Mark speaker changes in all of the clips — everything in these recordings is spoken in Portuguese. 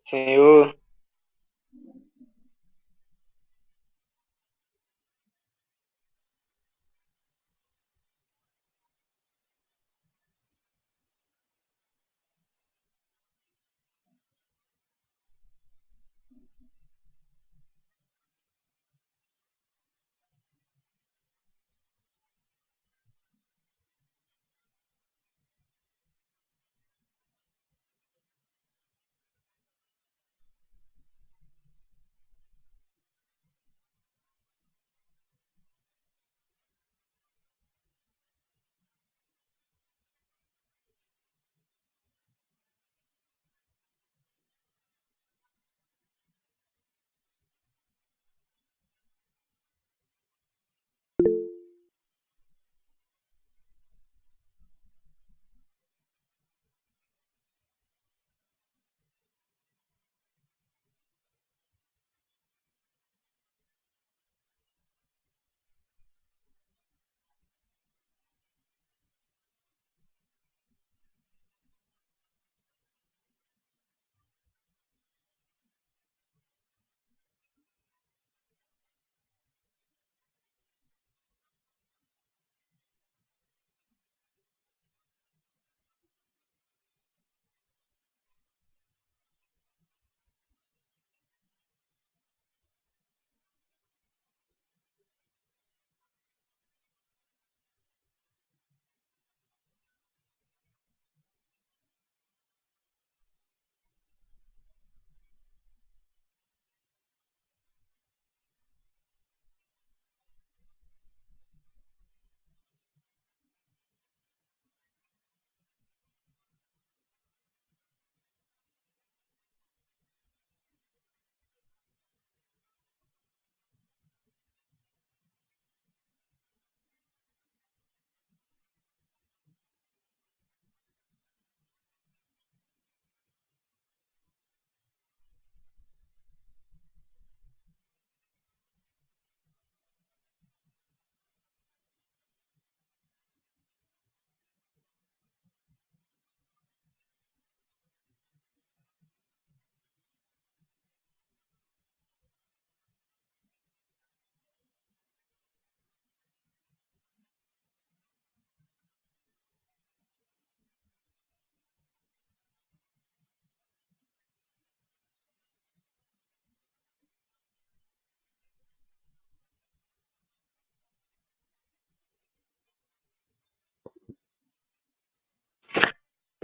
Speaker 1: Senhor,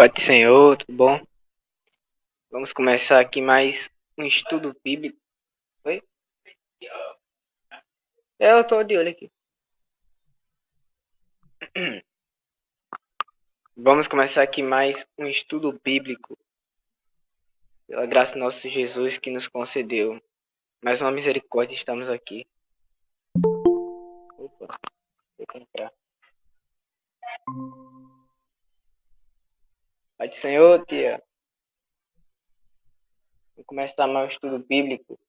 Speaker 1: Pai do Senhor, tudo bom? Vamos começar aqui mais um estudo bíblico. Oi? Eu tô de olho aqui. Vamos começar aqui mais um estudo bíblico. Pela graça do nosso Jesus que nos concedeu. Mais uma misericórdia, estamos aqui. Opa, tem que entrar. Pai do Senhor, tia. Vamos começar mais um estudo bíblico.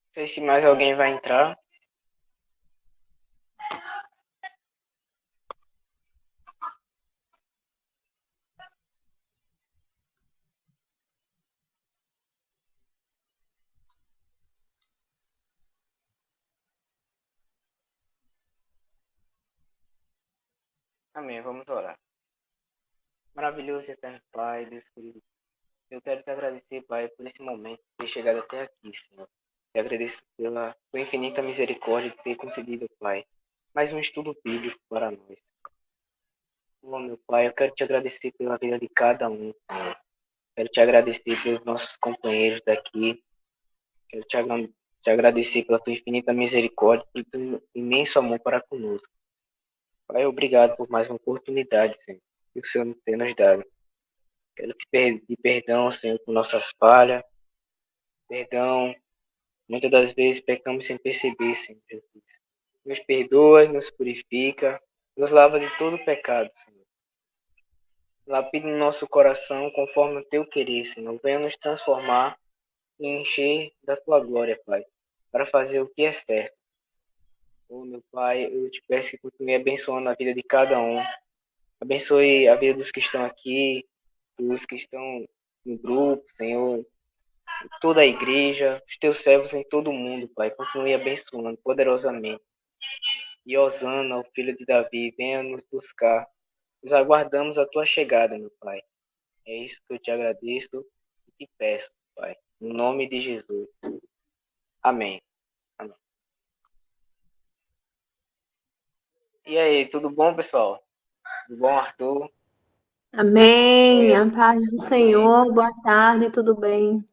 Speaker 1: Não sei se mais alguém vai entrar. Amém, vamos orar. Maravilhoso e eterno Pai, Deus querido. Eu quero te agradecer, Pai, por esse momento, por ter chegado até aqui, Senhor. Te agradeço pela tua infinita misericórdia de ter concedido, Pai, mais um estudo bíblico para nós. Oh, meu Pai, eu quero te agradecer pela vida de cada um, Senhor. Quero te agradecer pelos nossos companheiros daqui. Quero te agradecer pela tua infinita misericórdia, pelo teu imenso amor para conosco. Pai, obrigado por mais uma oportunidade, Senhor, que o Senhor tem nos dado. Quero te pedir perdão, Senhor, por nossas falhas. Perdão. Muitas das vezes pecamos sem perceber, Senhor Jesus. Nos perdoa, nos purifica, nos lava de todo pecado, Senhor. Lapida no nosso coração conforme o teu querer, Senhor. Venha nos transformar e encher da tua glória, Pai, para fazer o que é certo. Oh, meu Pai, eu te peço que continue abençoando a vida de cada um. Abençoe a vida dos que estão aqui, dos que estão no grupo, Senhor, toda a igreja, os teus servos em todo o mundo, Pai. Continue abençoando poderosamente. E Hosana, o filho de Davi, venha nos buscar. Nós aguardamos a tua chegada, meu Pai. É isso que eu te agradeço e te peço, Pai. Em nome de Jesus. Amém. Amém. E aí, tudo bom, pessoal? Tudo bom, Arthur?
Speaker 2: Amém.
Speaker 1: Oi,
Speaker 2: A paz do
Speaker 1: amém.
Speaker 2: Senhor. Boa tarde, tudo bem?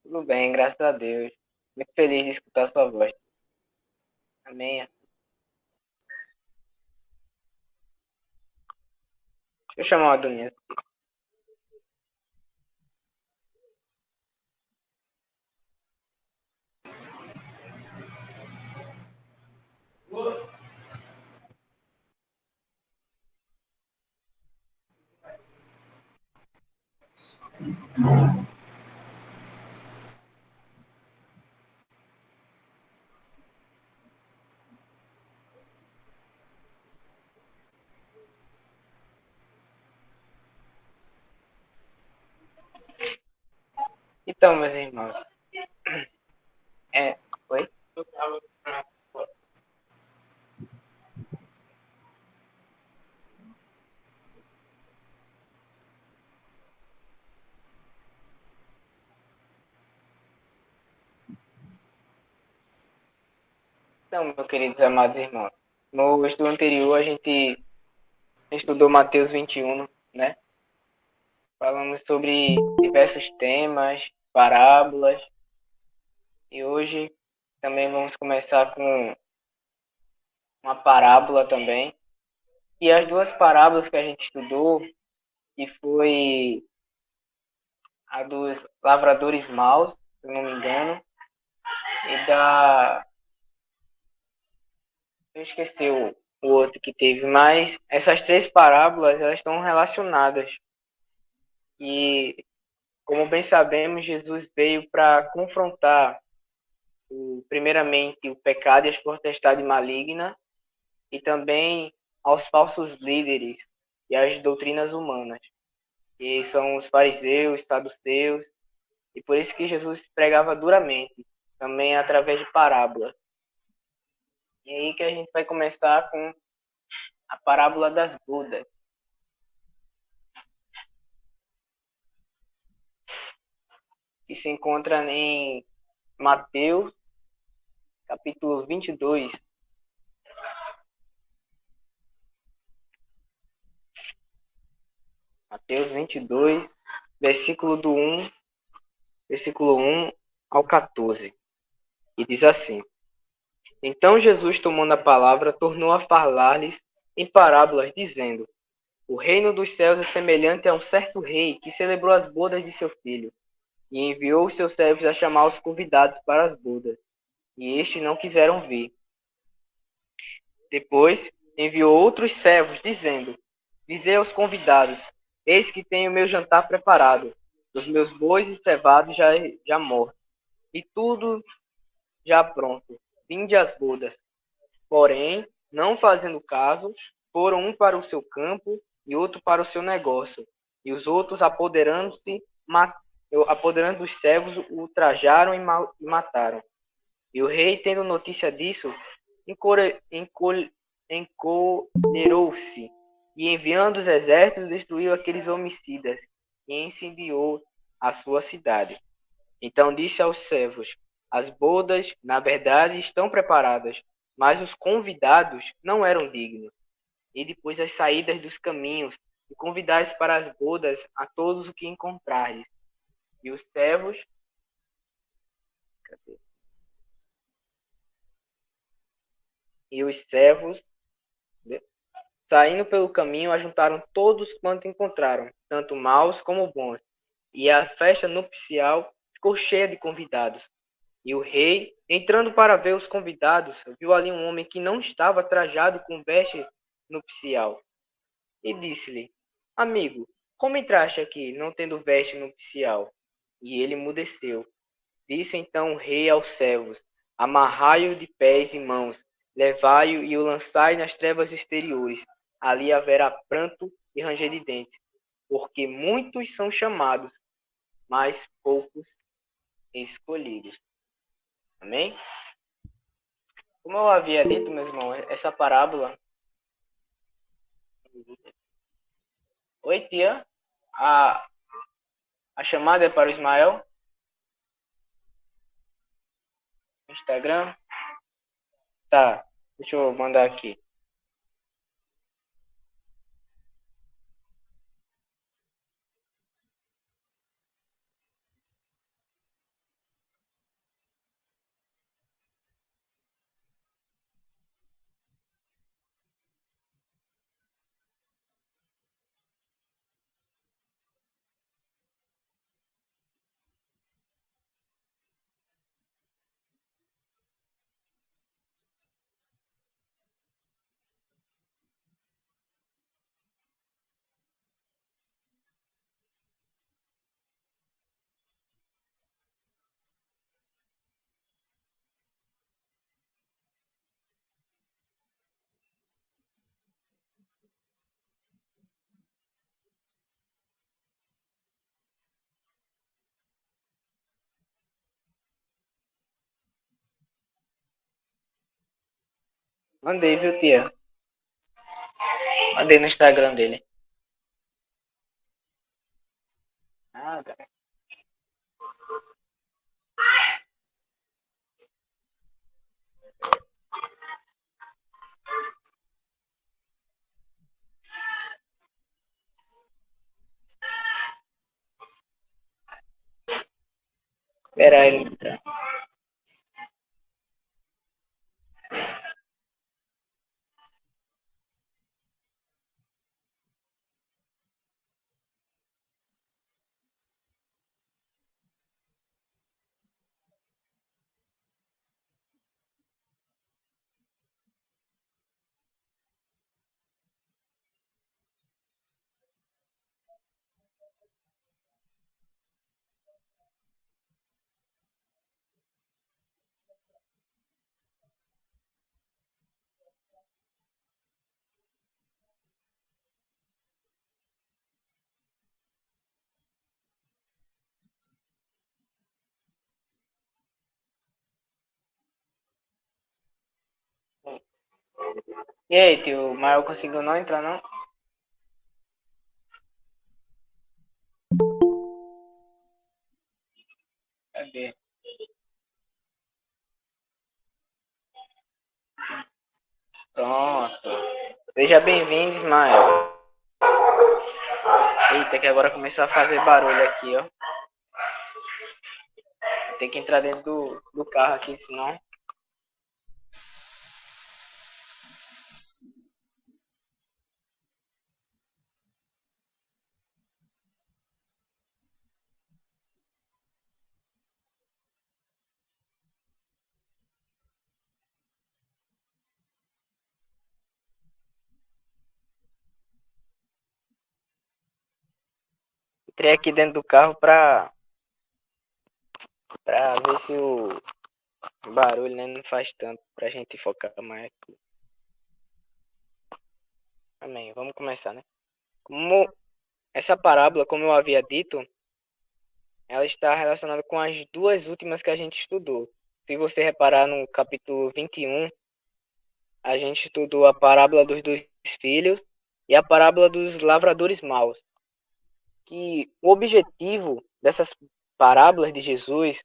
Speaker 1: Tudo bem, graças a Deus. Muito feliz de escutar sua voz. Amém. Deixa eu chamar a Adonis. Então, meus irmãos. Oi? Então, meus queridos amados irmãos. No estudo anterior, a gente estudou Mateus 21, né? Falamos sobre diversos temas, parábolas, e hoje também vamos começar com uma parábola também. E as duas parábolas que a gente estudou, que foi a dos lavradores maus, se eu não me engano, e da... Eu esqueci o outro que teve, mas essas três parábolas, elas estão relacionadas. E, como bem sabemos, Jesus veio para confrontar, primeiramente, o pecado e as potestades malignas, e também aos falsos líderes e às doutrinas humanas, que são os fariseus, saduceus, e por isso que Jesus pregava duramente, também através de parábolas. E aí que a gente vai começar com a parábola das bodas, que se encontra em Mateus, capítulo 22. Mateus 22, versículo 1 ao 14. E diz assim: Então Jesus, tomando a palavra, tornou a falar-lhes em parábolas, dizendo: O reino dos céus é semelhante a um certo rei que celebrou as bodas de seu filho, e enviou os seus servos a chamar os convidados para as bodas, e estes não quiseram vir. Depois enviou outros servos, dizendo: Dizei aos convidados: Eis que tenho meu jantar preparado, os meus bois e cevados já mortos, e tudo já pronto. Vinde às bodas. Porém, não fazendo caso, foram um para o seu campo e outro para o seu negócio. E os outros, apoderando dos servos, o ultrajaram e mataram. E o rei, tendo notícia disso, encolherou-se e, enviando os exércitos, destruiu aqueles homicidas e incendiou a sua cidade. Então disse aos servos: As bodas, na verdade, estão preparadas, mas os convidados não eram dignos. E depois as saídas dos caminhos, e convidais para as bodas a todos o que encontrardes. E os servos. Cadê? E os servos, saindo pelo caminho, ajuntaram todos quanto encontraram, tanto maus como bons. E a festa nupcial ficou cheia de convidados. E o rei, entrando para ver os convidados, viu ali um homem que não estava trajado com veste nupcial. E disse-lhe: Amigo, como entraste aqui, não tendo veste nupcial? E ele emudeceu. Disse então o rei aos servos: Amarrai-o de pés e mãos, levai-o e o lançai nas trevas exteriores. Ali haverá pranto e ranger de dentes, porque muitos são chamados, mas poucos escolhidos. Amém? Como eu havia dito, meu irmão, essa parábola. Oi, tia. A, a chamada é para o Ismael. Instagram. Tá. Deixa eu mandar aqui. Mandei, viu, tia? Mandei no Instagram dele. Ah, cara. Espera aí. E aí, tio? O Mael conseguiu não entrar, não? Cadê? Pronto. Seja bem-vindo, Ismael. Eita, que agora começou a fazer barulho aqui, ó. Tem que entrar dentro do carro aqui, senão. Entrei aqui dentro do carro pra ver se o barulho, né, não faz tanto pra gente focar mais aqui. Amém. Vamos começar, né? Como essa parábola, como eu havia dito, ela está relacionada com as duas últimas que a gente estudou. Se você reparar no capítulo 21, a gente estudou a parábola dos dois filhos e a parábola dos lavradores maus. Que o objetivo dessas parábolas de Jesus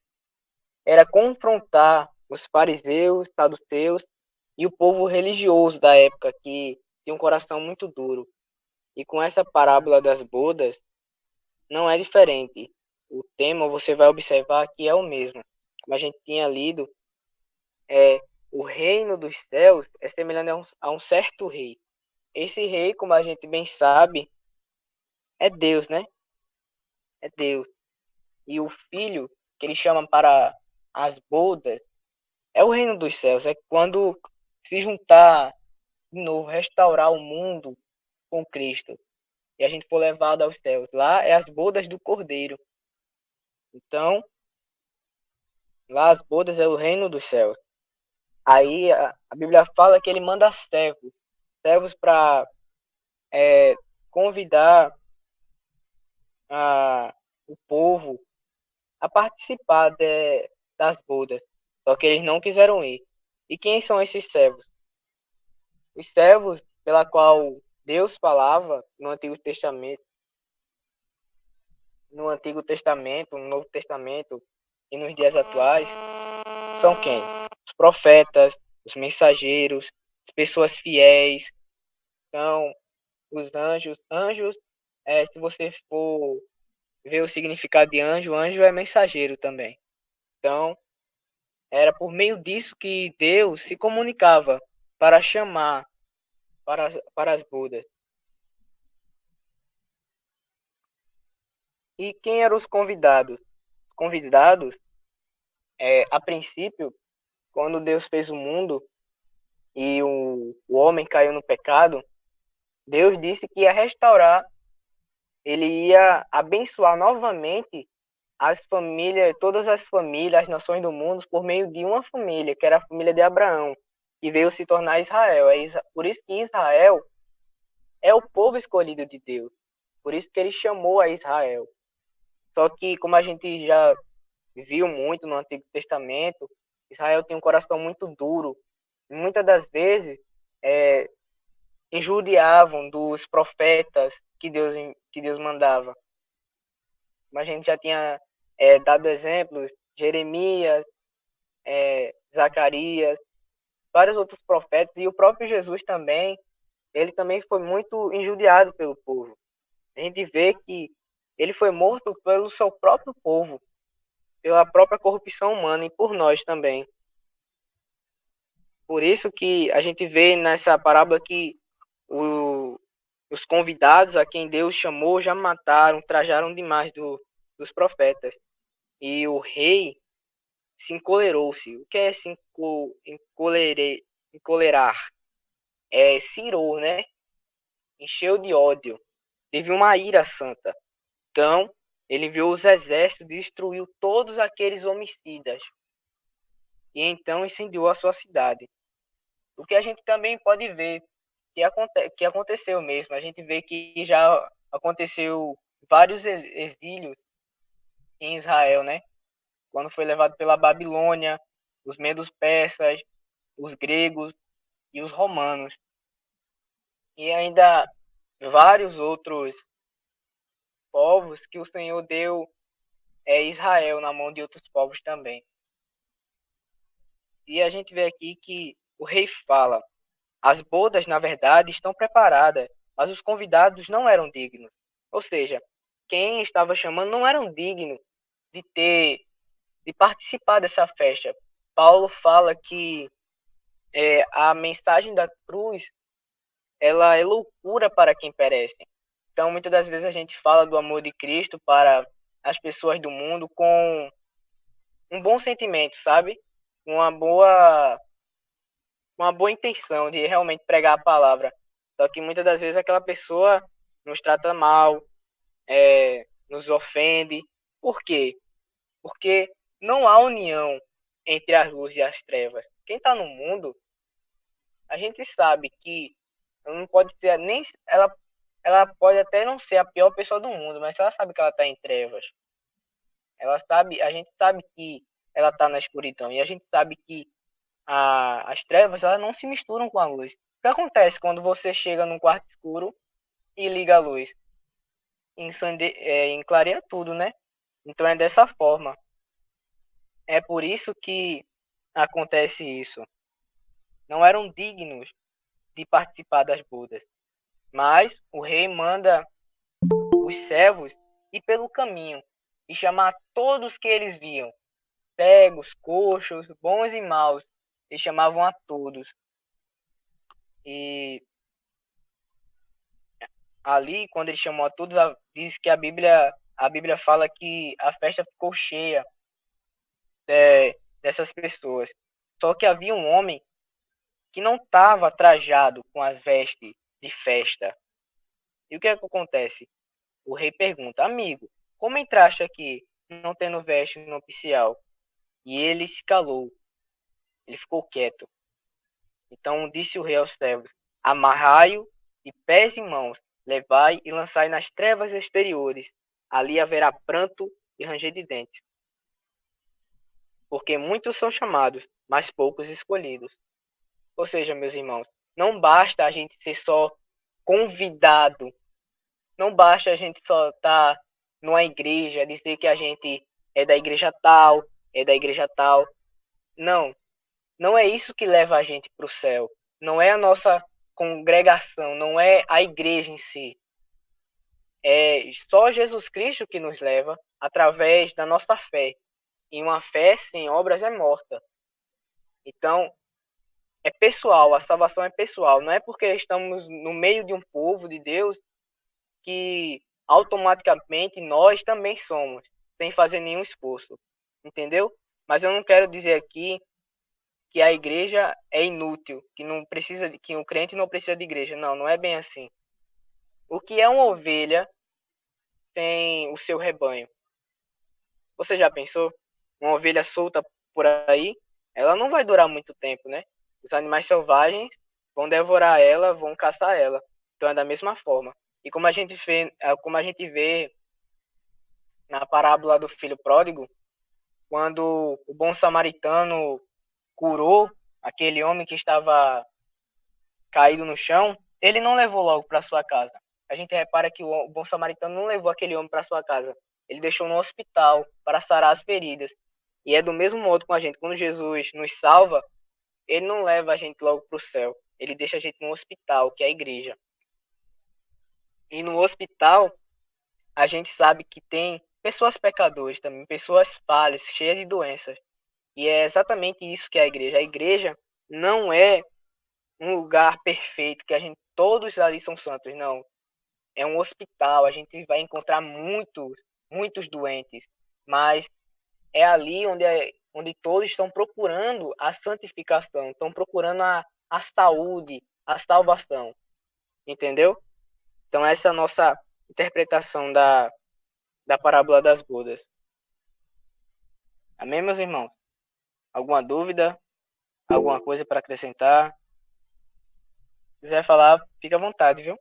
Speaker 1: era confrontar os fariseus, saduceus e o povo religioso da época que tinha um coração muito duro. E com essa parábola das bodas não é diferente. O tema você vai observar que é o mesmo. Como a gente tinha lido, o reino dos céus é semelhante a um certo rei. Esse rei, como a gente bem sabe, é Deus, né? É Deus. E o filho que ele chama para as bodas é o reino dos céus. É quando se juntar de novo, restaurar o mundo com Cristo. E a gente for levado aos céus. Lá é as bodas do Cordeiro. Então, lá as bodas é o reino dos céus. Aí a Bíblia fala que ele manda servos. Servos para convidar o povo a participar das bodas. Só que eles não quiseram ir. E quem são esses servos? Os servos pela qual Deus falava no Antigo Testamento, no Novo Testamento e nos dias atuais, são quem? Os profetas, os mensageiros, as pessoas fiéis, são os anjos. Anjos, se você for ver o significado de anjo, anjo é mensageiro também. Então, era por meio disso que Deus se comunicava para chamar para as bodas. E quem eram os convidados? Convidados, a princípio, quando Deus fez o mundo e o homem caiu no pecado, Deus disse que ia restaurar, ele ia abençoar novamente as famílias, todas as famílias, as nações do mundo, por meio de uma família, que era a família de Abraão, que veio se tornar Israel. Por isso que Israel é o povo escolhido de Deus. Por isso que ele chamou a Israel. Só que, como a gente já viu muito no Antigo Testamento, Israel tem um coração muito duro. Muitas das vezes, injuriavam dos profetas que Deus mandava. Mas a gente já tinha dado exemplos, Jeremias, Zacarias, vários outros profetas, e o próprio Jesus também, ele também foi muito injuriado pelo povo. A gente vê que ele foi morto pelo seu próprio povo, pela própria corrupção humana e por nós também. Por isso que a gente vê nessa parábola que os convidados a quem Deus chamou já mataram, trajaram demais dos profetas. E o rei se encolerou-se. O que é se encolerar? É cirou, né? Encheu de ódio. Teve uma ira santa. Então, ele enviou os exércitos, destruiu todos aqueles homicidas. E então incendiou a sua cidade. O que a gente também pode ver que aconteceu mesmo. A gente vê que já aconteceu vários exílios em Israel, né? Quando foi levado pela Babilônia, os medos persas, os gregos e os romanos. E ainda vários outros povos que o Senhor deu Israel na mão de outros povos também. E a gente vê aqui que o rei fala. As bodas, na verdade, estão preparadas, mas os convidados não eram dignos. Ou seja, quem estava chamando não eram dignos de ter, de participar dessa festa. Paulo fala que a mensagem da cruz ela é loucura para quem perece. Então, muitas das vezes a gente fala do amor de Cristo para as pessoas do mundo com um bom sentimento, sabe? Uma boa, uma boa intenção de realmente pregar a palavra. Só que muitas das vezes aquela pessoa nos trata mal, nos ofende. Por quê? Porque não há união entre as luzes e as trevas. Quem está no mundo, a gente sabe que não pode ser nem ela pode até não ser a pior pessoa do mundo, mas ela sabe que ela está em trevas. Ela sabe, a gente sabe que ela está na escuridão e a gente sabe que as trevas elas não se misturam com a luz. O que acontece quando você chega num quarto escuro e liga a luz? Enclareia tudo, né? Então é dessa forma. É por isso que acontece isso. Não eram dignos de participar das bodas. Mas o rei manda os servos ir pelo caminho e chamar todos que eles viam, cegos, coxos, bons e maus. Eles chamavam a todos. E ali, quando ele chamou a todos, diz que a Bíblia fala que a festa ficou cheia dessas pessoas. Só que havia um homem que não estava trajado com as vestes de festa. E o que é que acontece? O rei pergunta, amigo, como entraste aqui, não tendo veste nupcial? E ele se calou, ele ficou quieto. Então disse o rei aos servos, amarrai-o de pés e mãos, levai e lançai nas trevas exteriores. Ali haverá pranto e ranger de dentes. Porque muitos são chamados, mas poucos escolhidos. Ou seja, meus irmãos, não basta a gente ser só convidado. Não basta a gente só estar numa igreja, dizer que a gente é da igreja tal, é da igreja tal. Não, não é isso que leva a gente para o céu. Não é a nossa congregação, não é a igreja em si. É só Jesus Cristo que nos leva através da nossa fé. E uma fé sem obras é morta. Então, é pessoal, a salvação é pessoal. Não é porque estamos no meio de um povo de Deus que automaticamente nós também somos, sem fazer nenhum esforço. Entendeu? Mas eu não quero dizer aqui que a igreja é inútil, que não precisa, que o crente não precisa de igreja. Não, não é bem assim. O que é uma ovelha sem o seu rebanho? Você já pensou? Uma ovelha solta por aí, ela não vai durar muito tempo, né? Os animais selvagens vão devorar ela, vão caçar ela. Então é da mesma forma. E como a gente vê na parábola do filho pródigo, quando o bom samaritano curou aquele homem que estava caído no chão, ele não levou logo para sua casa. A gente repara que o bom samaritano não levou aquele homem para sua casa. Ele deixou no hospital para sarar as feridas. E é do mesmo modo com a gente. Quando Jesus nos salva, ele não leva a gente logo para o céu. Ele deixa a gente no hospital, que é a igreja. E no hospital, a gente sabe que tem pessoas pecadoras também, pessoas falhas, cheias de doenças. E é exatamente isso que é a igreja. A igreja não é um lugar perfeito, que a gente todos ali são santos, não. É um hospital, a gente vai encontrar muitos doentes, mas é ali onde todos estão procurando a santificação, estão procurando a saúde, a salvação, entendeu? Então essa é a nossa interpretação da parábola das bodas. Amém, meus irmãos? Alguma dúvida? Alguma coisa para acrescentar? Se quiser falar, fica à vontade, viu?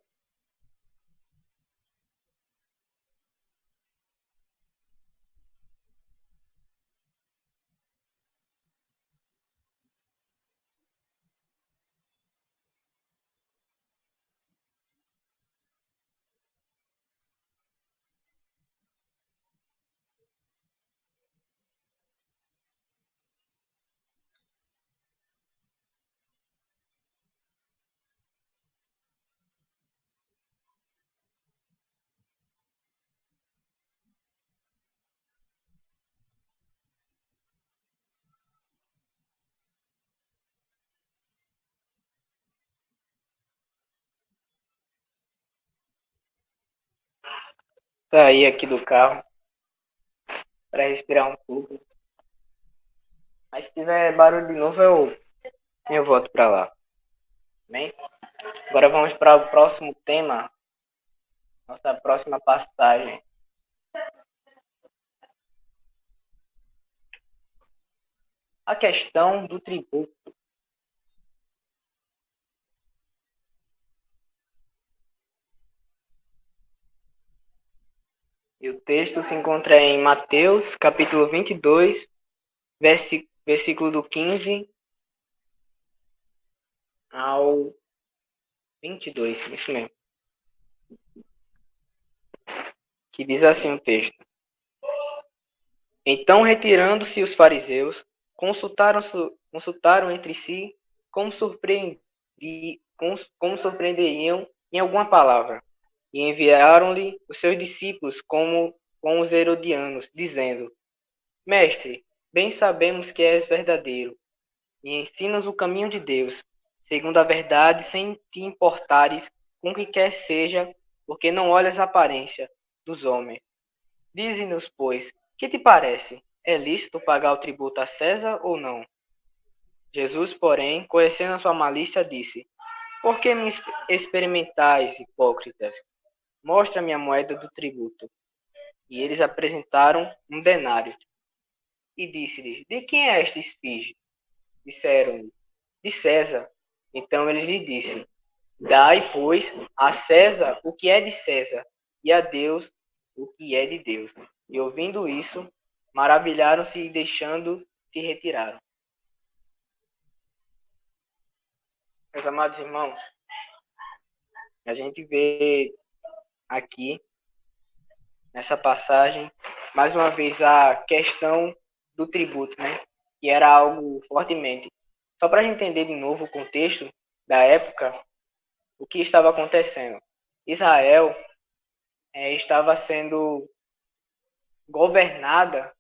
Speaker 1: sair aqui do carro para respirar um pouco. Mas se tiver barulho de novo, eu volto para lá. Bem, agora vamos para o próximo tema, nossa próxima passagem. A questão do tributo. E o texto se encontra em Mateus, capítulo 22, versículo do 15 ao 22, isso mesmo. Que diz assim o texto. Então, retirando-se os fariseus, consultaram entre si como, como surpreenderiam em alguma palavra, e enviaram-lhe os seus discípulos com os herodianos, dizendo, Mestre, bem sabemos que és verdadeiro, e ensinas o caminho de Deus, segundo a verdade, sem te importares com o que quer seja, porque não olhas a aparência dos homens. Dize-nos, pois, que te parece? É lícito pagar o tributo a César ou não? Jesus, porém, conhecendo a sua malícia, disse, Por que me experimentais, hipócritas? Mostra-me a moeda do tributo. E eles apresentaram um denário. E disse-lhes, De quem é esta esfinge? Disseram-lhe, de César. Então ele lhe disse, Dai, pois, a César o que é de César, e a Deus o que é de Deus. E ouvindo isso, maravilharam-se e deixando, se retiraram. Meus amados irmãos, a gente vê aqui, nessa passagem, mais uma vez a questão do tributo, né? Que era algo fortemente. Só para a gente entender de novo o contexto da época, o que estava acontecendo. Israel estava sendo governada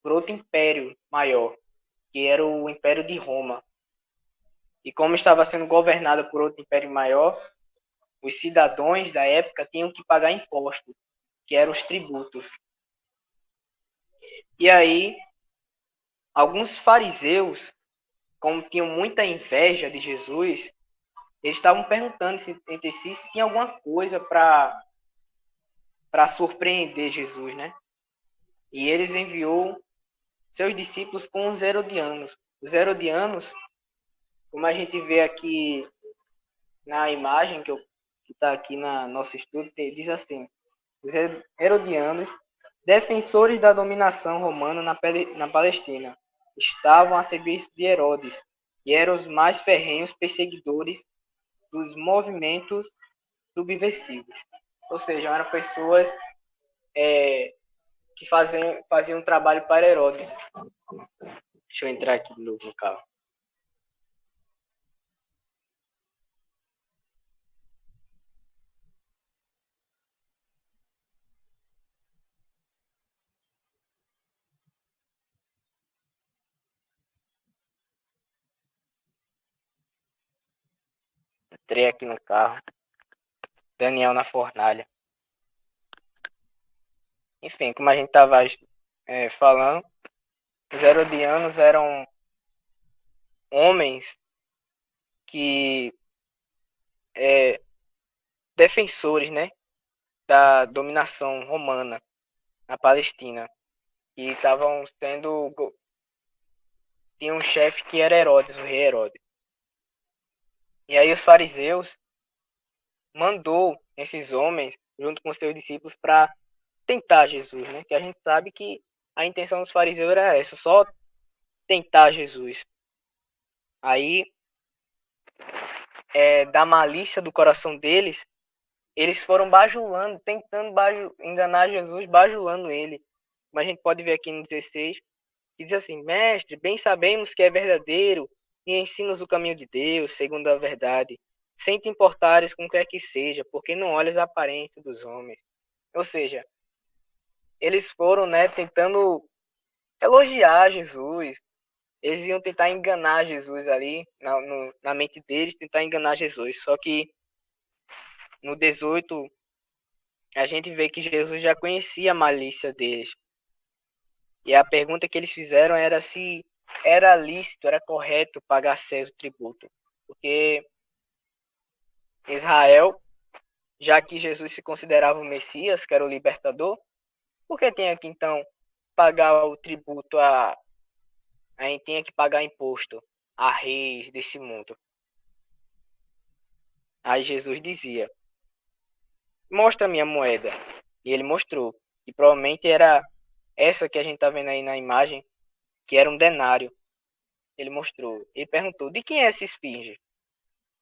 Speaker 1: por outro império maior, que era o Império de Roma. E como estava sendo governada por outro império maior, os cidadãos da época tinham que pagar impostos, que eram os tributos. E aí, alguns fariseus, como tinham muita inveja de Jesus, eles estavam perguntando entre si se tinha alguma coisa para surpreender Jesus, né? E eles enviou seus discípulos com os herodianos. Os herodianos, como a gente vê aqui na imagem que está aqui na nosso estudo, diz assim, os herodianos, defensores da dominação romana na Palestina, estavam a serviço de Herodes e eram os mais ferrenhos perseguidores dos movimentos subversivos. Ou seja, eram pessoas que faziam um trabalho para Herodes. Deixa eu entrar aqui de novo no carro. Entrei aqui no carro. Daniel na fornalha. Enfim, como a gente estava falando, os herodianos eram homens que defensores, né, da dominação romana na Palestina, e estavam sendo tinha um chefe que era Herodes, o rei Herodes. E aí os fariseus mandou esses homens junto com seus discípulos para tentar Jesus, né? Que a gente sabe que a intenção dos fariseus era essa, só tentar Jesus. Aí, da malícia do coração deles, eles foram bajulando, tentando enganar Jesus, bajulando ele. Mas a gente pode ver aqui no 16, que diz assim, Mestre, bem sabemos que é verdadeiro e ensinas o caminho de Deus, segundo a verdade, sem te importares com o que é que seja, porque não olhas a aparência dos homens. Ou seja, eles foram, né, tentando elogiar Jesus, eles iam tentar enganar Jesus ali, na mente deles, tentar enganar Jesus. Só que no 18 a gente vê que Jesus já conhecia a malícia deles. E a pergunta que eles fizeram era se era lícito, era correto pagar César o tributo. Porque Israel, já que Jesus se considerava o Messias, que era o libertador, por que tinha que então pagar o tributo a gente tinha que pagar imposto a reis desse mundo? Aí Jesus dizia: mostra a minha moeda. E ele mostrou. E provavelmente era essa que a gente está vendo aí na imagem, que era um denário. Ele mostrou. Ele perguntou: de quem é essa esfinge?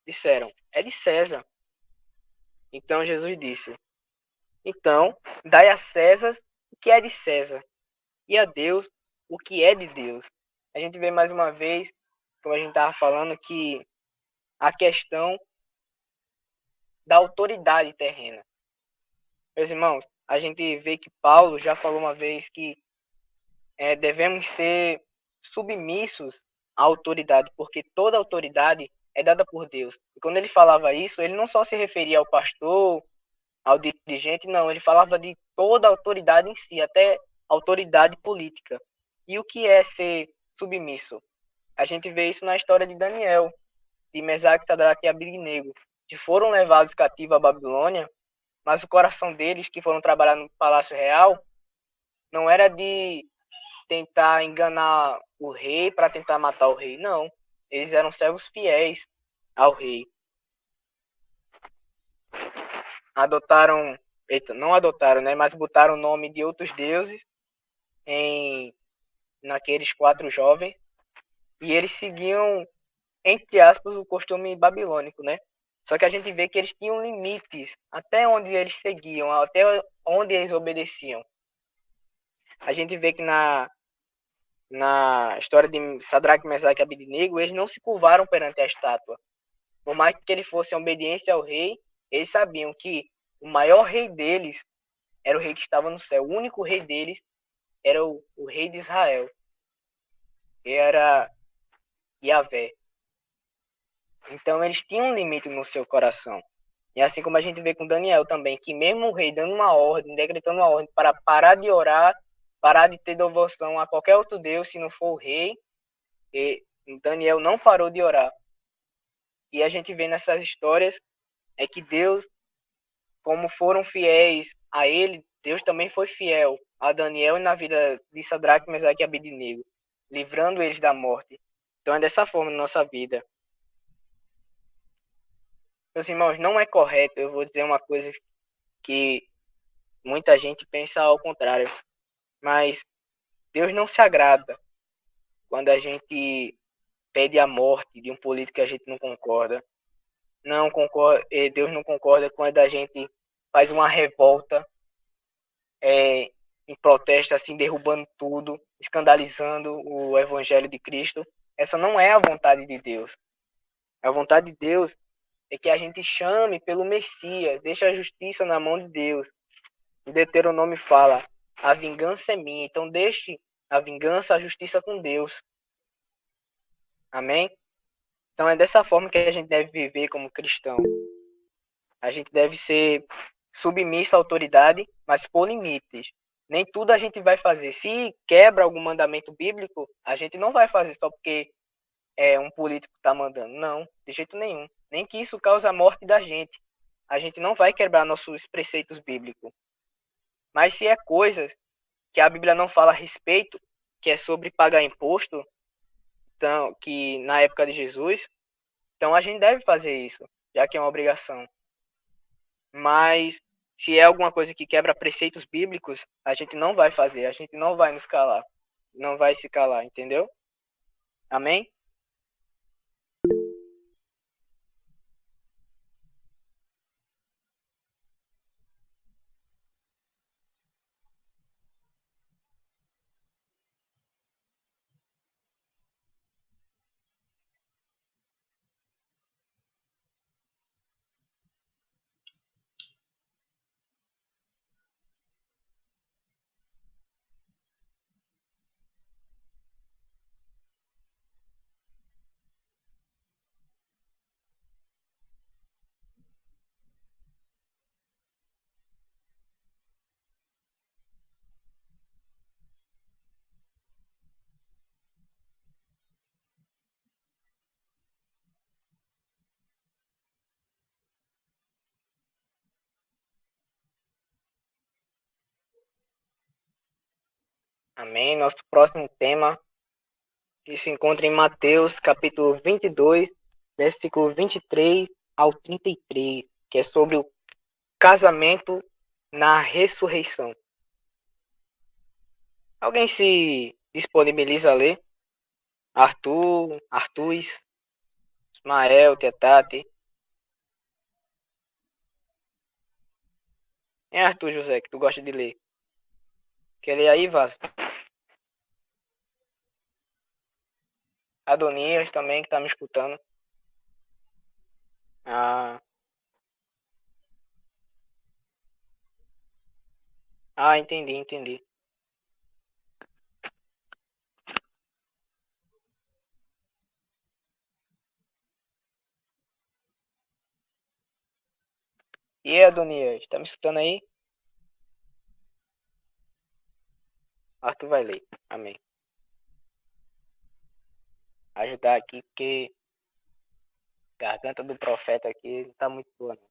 Speaker 1: Disseram: é de César. Então Jesus disse: então, dai a César o que é de César, e a Deus o que é de Deus. A gente vê mais uma vez, como a gente estava falando, que a questão da autoridade terrena. Meus irmãos, a gente vê que Paulo já falou uma vez que devemos ser submissos à autoridade, porque toda autoridade é dada por Deus. E quando ele falava isso, ele não só se referia ao pastor, ao dirigente, não, ele falava de toda a autoridade em si, até autoridade política. E o que é ser submisso? A gente vê isso na história de Daniel, de Mesaque, Sadraque e Abednego, que foram levados cativos à Babilônia, mas o coração deles, que foram trabalhar no Palácio Real, não era de tentar enganar o rei para tentar matar o rei, não. Eles eram servos fiéis ao rei. Adotaram, não adotaram, né, mas botaram o nome de outros deuses em naqueles 4 jovens e eles seguiam, entre aspas, o costume babilônico, né? Só que a gente vê que eles tinham limites até onde eles seguiam, até onde eles obedeciam. A gente vê que na história de Sadraque, Mesaque e Abednego, eles não se curvaram perante a estátua. Por mais que eles fossem obedientes ao rei, eles sabiam que o maior rei deles era o rei que estava no céu. O único rei deles era o rei de Israel, que era Yahvé. Então eles tinham um limite no seu coração. E assim como a gente vê com Daniel também, que mesmo o rei dando uma ordem, decretando uma ordem para parar de orar, parar de ter devoção a qualquer outro Deus, se não for o rei, e Daniel não parou de orar. E a gente vê nessas histórias é que Deus, como foram fiéis a ele, Deus também foi fiel a Daniel e na vida de Sadraque, Mesaque e Abednego, livrando eles da morte. Então é dessa forma na nossa vida. Meus irmãos, não é correto, eu vou dizer uma coisa que muita gente pensa ao contrário, mas Deus não se agrada quando a gente pede a morte de um político que a gente não concorda. Não concorda, Deus não concorda quando a gente faz uma revolta em protesto, assim, derrubando tudo, escandalizando o evangelho de Cristo. Essa não é a vontade de Deus. A vontade de Deus é que a gente chame pelo Messias, deixe a justiça na mão de Deus. O Deuteronômio fala: a vingança é minha. Então deixe a vingança, a justiça com Deus. Amém? Então é dessa forma que a gente deve viver como cristão. A gente deve ser submisso à autoridade, mas por limites. Nem tudo a gente vai fazer. Se quebra algum mandamento bíblico, a gente não vai fazer só porque um político está mandando. Não, de jeito nenhum. Nem que isso cause a morte da gente. A gente não vai quebrar nossos preceitos bíblicos. Mas se é coisas que a Bíblia não fala a respeito, que é sobre pagar imposto, então, que na época de Jesus, então a gente deve fazer isso, já que é uma obrigação. Mas se é alguma coisa que quebra preceitos bíblicos, a gente não vai fazer, a gente não vai nos calar, não vai se calar, entendeu? Amém? Amém. Nosso próximo tema que se encontra em Mateus, capítulo 22, versículo 23 ao 33, que é sobre o casamento na ressurreição. Alguém se disponibiliza a ler? Arthur, Ismael, Tetati. É Arthur, José, que tu gosta de ler. Quer ler aí, Vaz? Adonias também, que tá me escutando. Entendi. E aí, Adonias, tá me escutando aí? Arthur vai ler. Amém. Ajudar aqui, porque a garganta do profeta aqui não tá muito boa, não.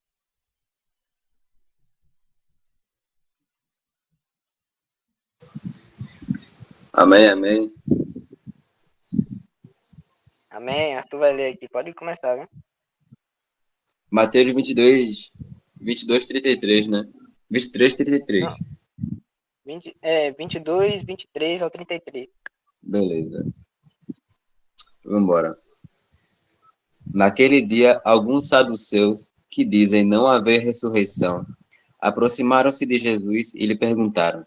Speaker 3: Amém, amém.
Speaker 1: Amém, Arthur vai ler aqui. Pode começar, né?
Speaker 3: Mateus 22, 33, né? 23, 33.
Speaker 1: Não, 22, 23 ao 33.
Speaker 3: Beleza. Vamos embora. Naquele dia, alguns saduceus, que dizem não haver ressurreição, aproximaram-se de Jesus e lhe perguntaram: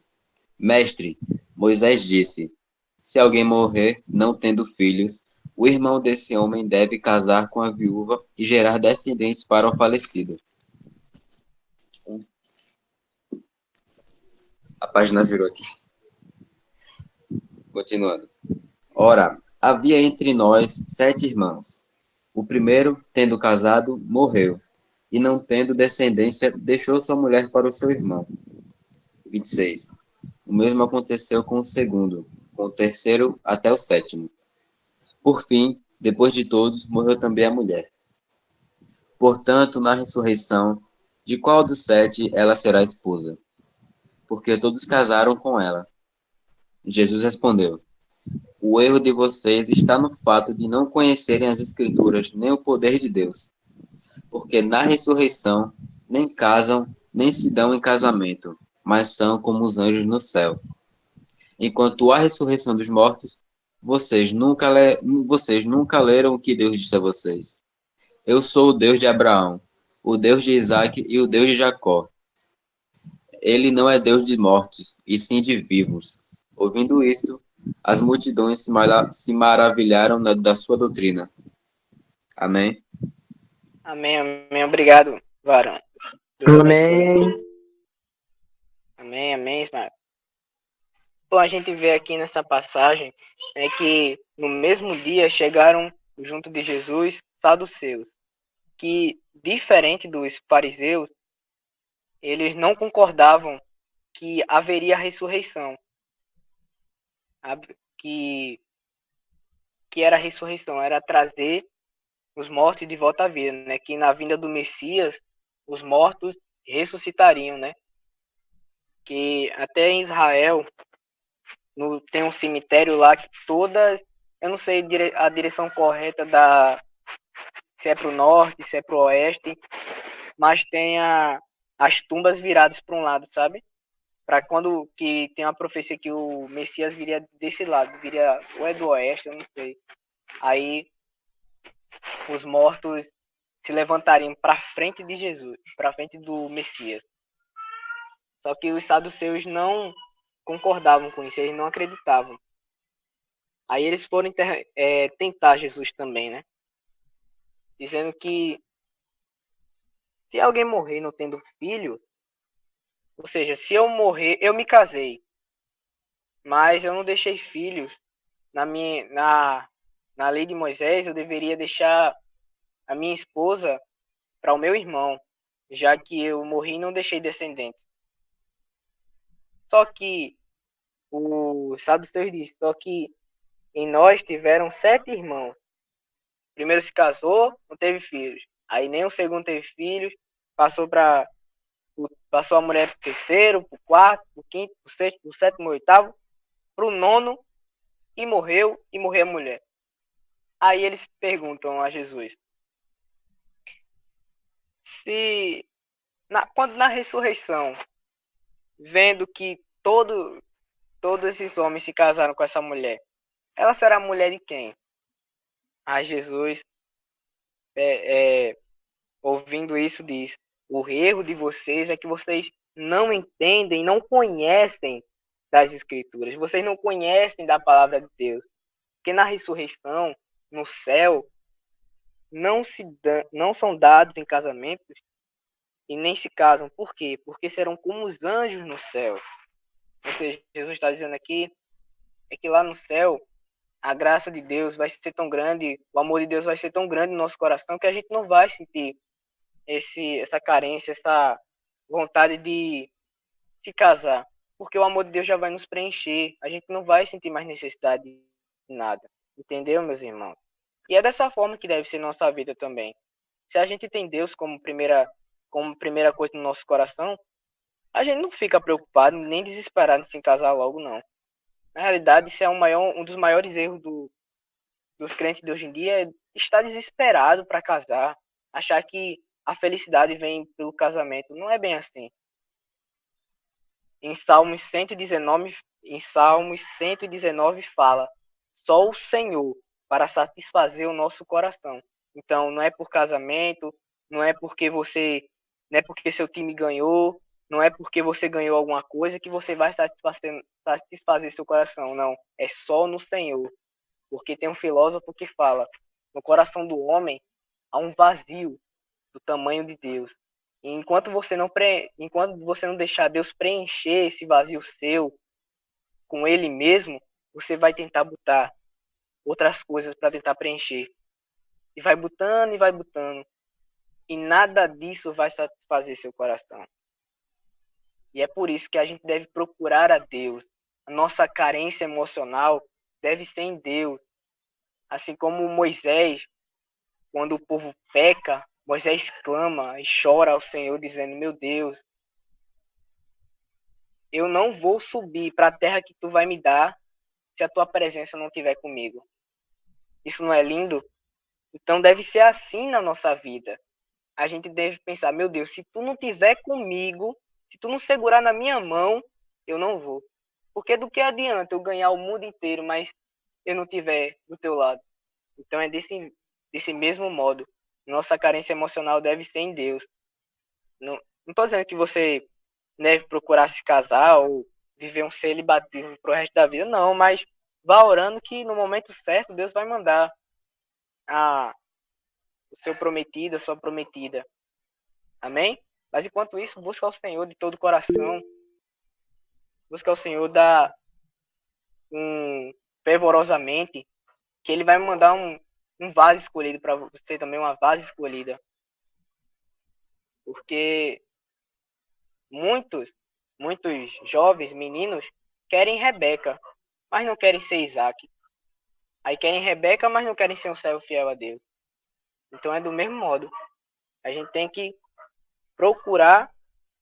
Speaker 3: Mestre, Moisés disse: se alguém morrer não tendo filhos, o irmão desse homem deve casar com a viúva e gerar descendentes para o falecido. A página virou aqui. Continuando. Ora, havia entre nós 7 irmãos. O primeiro, tendo casado, morreu, e não tendo descendência, deixou sua mulher para o seu irmão. 26. O mesmo aconteceu com o segundo, com o terceiro até o sétimo. Por fim, depois de todos, morreu também a mulher. Portanto, na ressurreição, de qual dos 7 ela será esposa? Porque todos casaram com ela. Jesus respondeu: o erro de vocês está no fato de não conhecerem as Escrituras nem o poder de Deus. Porque na ressurreição nem casam, nem se dão em casamento, mas são como os anjos no céu. Enquanto há ressurreição dos mortos, vocês nunca leram o que Deus disse a vocês. Eu sou o Deus de Abraão, o Deus de Isaque e o Deus de Jacó. Ele não é Deus de mortos, e sim de vivos. Ouvindo isto, as multidões se maravilharam da sua doutrina. Amém?
Speaker 1: Amém. Obrigado, varão. Deus abençoe. Amém, Ismael. Bom, a gente vê aqui nessa passagem que no mesmo dia chegaram junto de Jesus saduceus, que, diferente dos fariseus, eles não concordavam que haveria ressurreição, que era a ressurreição, era trazer os mortos de volta à vida, né? Que na vinda do Messias, os mortos ressuscitariam, né? Que até em Israel tem um cemitério lá que todas, eu não sei a direção correta se é para o norte, se é para o oeste, mas tem as tumbas viradas para um lado, sabe? Para quando que tem uma profecia que o Messias viria desse lado, viria ou é do oeste, eu não sei. Aí os mortos se levantariam para frente de Jesus, para frente do Messias. Só que os saduceus não concordavam com isso, eles não acreditavam. Aí eles foram tentar Jesus também, né? Dizendo que se alguém morrer não tendo filho, ou seja, se eu morrer, eu me casei, mas eu não deixei filhos. Na lei de Moisés, eu deveria deixar a minha esposa para o meu irmão, já que eu morri e não deixei descendentes. Só que o saduceus disse, só que em nós tiveram 7 irmãos. O primeiro se casou, não teve filhos. Aí nem o segundo teve filhos, passou a mulher pro terceiro, pro quarto, pro quinto, pro sexto, pro sétimo, pro oitavo. pro nono e morreu a mulher. Aí eles perguntam a Jesus se quando na ressurreição, vendo que todos esses homens se casaram com essa mulher, ela será mulher de quem? Aí Jesus, ouvindo isso, diz: o erro de vocês é que vocês não entendem, não conhecem das Escrituras, vocês não conhecem da palavra de Deus. Porque na ressurreição, no céu, não são dados em casamento e nem se casam. Por quê? Porque serão como os anjos no céu. Ou seja, Jesus está dizendo aqui é que lá no céu a graça de Deus vai ser tão grande, o amor de Deus vai ser tão grande no nosso coração que a gente não vai sentir essa carência, essa vontade de se casar, porque o amor de Deus já vai nos preencher. A gente não vai sentir mais necessidade de nada. Entendeu, meus irmãos? E é dessa forma que deve ser nossa vida também. Se a gente tem Deus como primeira coisa no nosso coração, a gente não fica preocupado nem desesperado em se casar logo, não. Na realidade, isso é um dos maiores erros dos crentes de hoje em dia, é estar desesperado para casar, achar que a felicidade vem pelo casamento. Não é bem assim. Em Salmos 119 fala: só o Senhor para satisfazer o nosso coração. Então, não é por casamento, não é porque não é porque seu time ganhou, não é porque você ganhou alguma coisa que você vai satisfazer seu coração, não. É só no Senhor. Porque tem um filósofo que fala: no coração do homem há um vazio do tamanho de Deus. E enquanto você não deixar Deus preencher esse vazio seu com Ele mesmo, você vai tentar botar outras coisas para tentar preencher. E vai botando e vai botando. E nada disso vai satisfazer seu coração. E é por isso que a gente deve procurar a Deus. A nossa carência emocional deve ser em Deus. Assim como Moisés, quando o povo peca, Moisés clama e chora ao Senhor, dizendo: meu Deus, eu não vou subir para a terra que tu vai me dar se a tua presença não estiver comigo. Isso não é lindo? Então deve ser assim na nossa vida. A gente deve pensar: meu Deus, se tu não estiver comigo, se tu não segurar na minha mão, eu não vou. Porque do que adianta eu ganhar o mundo inteiro, mas eu não estiver do teu lado? Então é desse mesmo modo. Nossa carência emocional deve ser em Deus. Não estou dizendo que você deve procurar se casar ou viver um celibatismo pro resto da vida, não, mas vá orando que no momento certo Deus vai mandar o seu prometido, a sua prometida. Amém? Mas enquanto isso, busca ao Senhor de todo o coração, busca ao Senhor fervorosamente, que Ele vai mandar um vaso escolhido para você também, uma vaso escolhida. Porque muitos jovens, meninos, querem Rebeca, mas não querem ser Isaac. Aí querem Rebeca, mas não querem ser um servo fiel a Deus. Então é do mesmo modo. A gente tem que procurar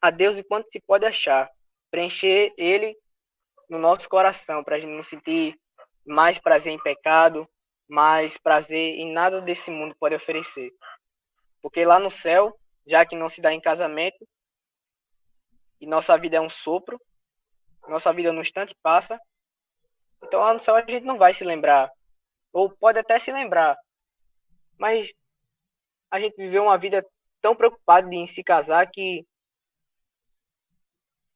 Speaker 1: a Deus enquanto se pode achar. Preencher Ele no nosso coração, para a gente não sentir mais prazer em pecado, mais prazer em nada desse mundo pode oferecer. Porque lá no céu, já que não se dá em casamento, e nossa vida é um sopro, nossa vida no instante passa, então lá no céu a gente não vai se lembrar, ou pode até se lembrar, mas a gente viveu uma vida tão preocupada em se casar que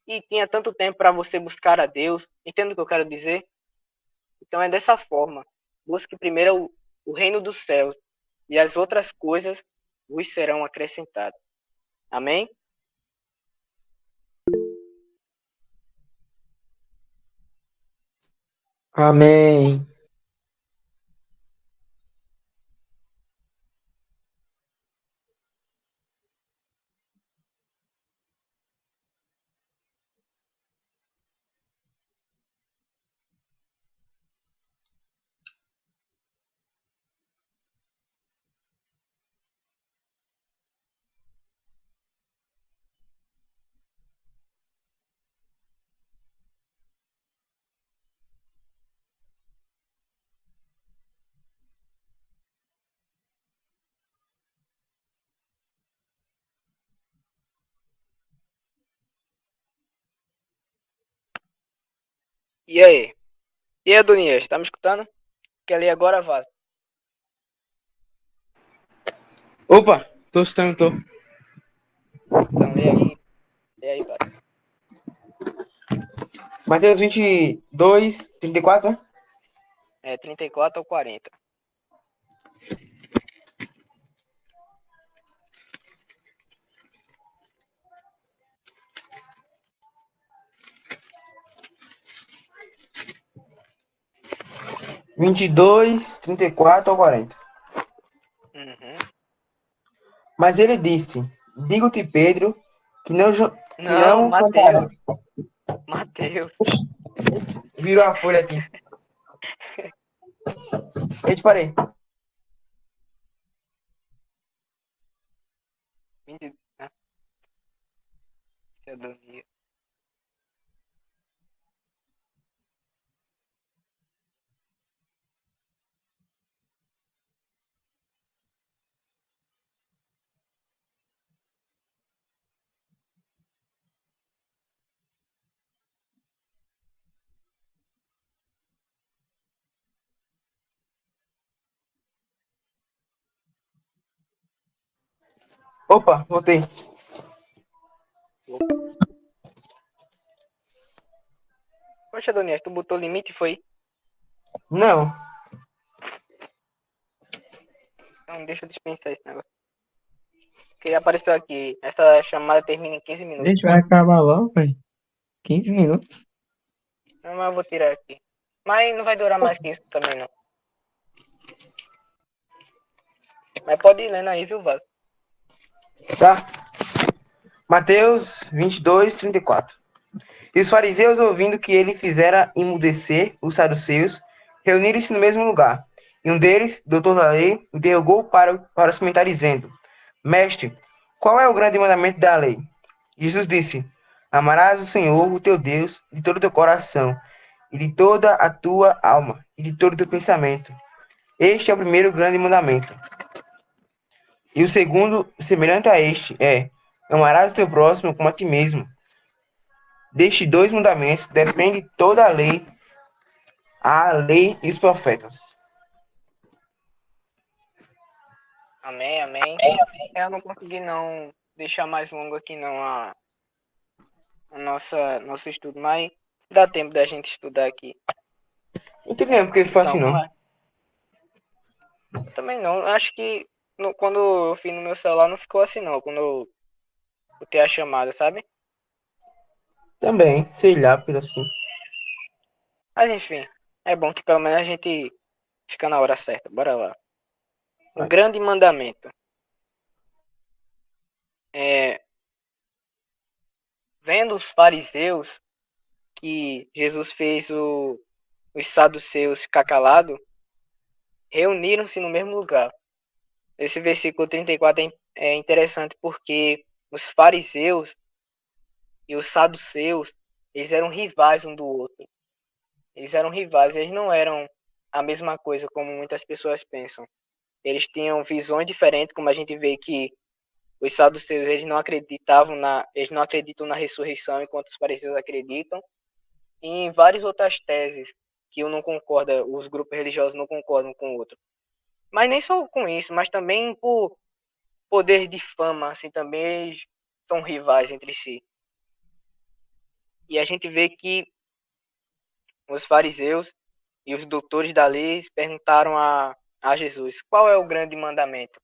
Speaker 1: e tinha tanto tempo para você buscar a Deus. Entende o que eu quero dizer? Então é dessa forma. Busque primeiro o reino dos céus e as outras coisas vos serão acrescentadas. Amém?
Speaker 4: Amém.
Speaker 1: E aí? E aí, Adonias, tá me escutando? Quer ler agora, vaza?
Speaker 4: Opa, tô escutando, tô.
Speaker 1: Então, lê aí. Lê aí, vaza.
Speaker 4: Mateus 22, 34, né?
Speaker 1: É 34 ou 40.
Speaker 4: Vinte e dois, 34 ou 40.
Speaker 1: Uhum.
Speaker 4: Mas ele disse: Digo-te, Pedro, que
Speaker 1: Não,
Speaker 4: não cantarás.
Speaker 1: Mateus. Mateus.
Speaker 4: Virou a folha aqui. Eu te parei.
Speaker 1: 20. Ah, Adonias.
Speaker 4: Opa, voltei.
Speaker 1: Poxa, Adonias, tu botou limite, foi?
Speaker 4: Não.
Speaker 1: Então, deixa eu dispensar esse negócio. Que apareceu aqui. Essa chamada termina em 15 minutos.
Speaker 5: Gente, vai acabar logo, velho. 15 minutos.
Speaker 1: Não, mas eu vou tirar aqui. Mas não vai durar mais que isso também, não. Mas pode ir lendo aí, viu, Vaso?
Speaker 4: Tá. Mateus 22, 34. E os fariseus, ouvindo que ele fizera emudecer os saduceus, reuniram-se no mesmo lugar. E um deles, doutor da lei, interrogou para cimentar, dizendo: Mestre, qual é o grande mandamento da lei? Jesus disse: Amarás o Senhor, o teu Deus, de todo o teu coração, e de toda a tua alma, e de todo o teu pensamento. Este é o primeiro grande mandamento. E o segundo, semelhante a este, é: Amarás o teu próximo como a ti mesmo. Destes dois mandamentos depende toda a lei e os profetas.
Speaker 1: Amém, amém. Eu não consegui não deixar mais longo aqui não nosso estudo, mas dá tempo da gente estudar aqui.
Speaker 4: Não entendendo porque foi assim,
Speaker 1: Então,
Speaker 4: não.
Speaker 1: também não. Acho que quando eu fiz no meu celular não ficou assim não, quando eu botei a chamada, sabe?
Speaker 4: Também, sei lá, porque assim.
Speaker 1: Mas enfim, é bom que pelo menos a gente fica na hora certa. Bora lá. O
Speaker 4: Vai.
Speaker 1: grande mandamento. Vendo os fariseus que Jesus fez os saduceus ficar calado, reuniram-se no mesmo lugar. Esse versículo 34 é interessante porque os fariseus e os saduceus, eles eram rivais um do outro. Eles eram rivais, eles não eram a mesma coisa como muitas pessoas pensam. Eles tinham visões diferentes, como a gente vê que os saduceus eles não acreditam na ressurreição, enquanto os fariseus acreditam. E em várias outras teses que um não concorda, os grupos religiosos não concordam com o outro. Mas nem só com isso, mas também por poder de fama, assim, também eles são rivais entre si. E a gente vê que os fariseus e os doutores da lei perguntaram a Jesus: qual é o grande mandamento?